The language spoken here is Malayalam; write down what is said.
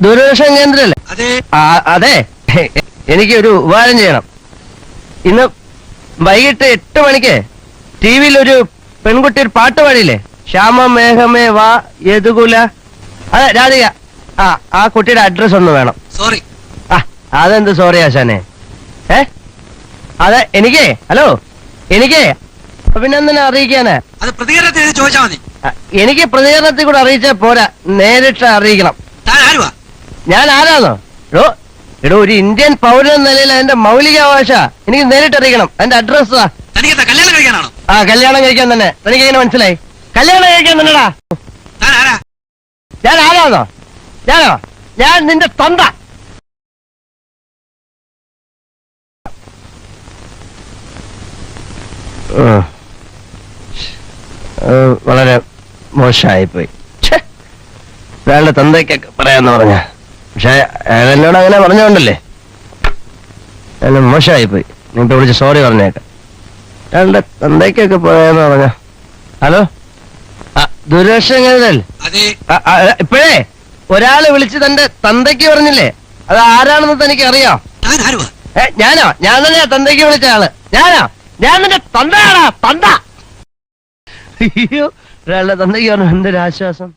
ദൂരദർശൻ കേന്ദ്രല്ലേ? അതെ, എനിക്ക് ഒരു ഉപകാരം ചെയ്യണം. ഇന്ന് വൈകിട്ട് 8 മണിക്ക് ടിവിയിൽ ഒരു പെൺകുട്ടി ഒരു പാട്ട് പാടിയില്ലേ? ശ്യാമ മേഘമേ വാ യദുകുല. അതെ, രാധിക. ആ കുട്ടിയുടെ അഡ്രസ് ഒന്ന് വേണം. സോറി. അതെന്ത് സോറി ആശാനെ? അതെ, എനിക്ക് ഹലോ, എനിക്ക് അഭിനന്ദനം അറിയിക്കാന്. അത് പ്രതികരണത്തിൽ ചോദിച്ചാൽ മതി. എനിക്ക് പ്രതികരണത്തിൽ കൂടെ അറിയിച്ചാൽ പോരാ, നേരിട്ട് അറിയിക്കണം. ഞാൻ ആരാന്നോ? എടോ, ഒരു ഇന്ത്യൻ പൗരൻ എന്ന നിലയിൽ അതിന്റെ മൗലികാവകാശ എനിക്ക് നേരിട്ട് അറിയിക്കണം. അതിന്റെ അഡ്രസ് കല്യാണം കഴിക്കാനാണോ? കല്യാണം കഴിക്കാൻ തന്നെ. എനിക്ക് എങ്ങനെ മനസ്സിലായി? കല്യാണം കഴിക്കാൻ തന്നെടാ. ഞാൻ ആരാന്നോ? ഞാൻ നിന്റെ തൊണ്ട. വളരെ മോശമായിപ്പോയി. അയാളുടെ തന്തയ്ക്കൊക്കെ പറയാന്ന് പറഞ്ഞ, പക്ഷെ അയാൾ എന്നോട് അങ്ങനെ പറഞ്ഞോണ്ടല്ലേ അയാൾ മോശമായിപ്പോയി. നിങ്ങൾട്ട് വിളിച്ച് സോറി പറഞ്ഞേക്കാം. അയാളുടെ തന്തയ്ക്കൊക്കെ പറയാന്ന് പറഞ്ഞ. ഹലോ, ദൂരദർശൻ ഇപ്പോഴേ ഒരാള് വിളിച്ച് തന്റെ തന്തയ്ക്ക് പറഞ്ഞില്ലേ? അത് ആരാണെന്ന് തനിക്ക് അറിയാം? ഞാനോ? ഞാൻ തന്നെയാ തന്തയ്ക്ക് വിളിച്ച ആള്. ഞാൻ നിന്റെ തന്തയാടാ, തന്ത. അയ്യോ, ഒരാളുടെ തന്തയ്ക്ക് പറഞ്ഞു. എന്തൊരു ആശ്വാസം.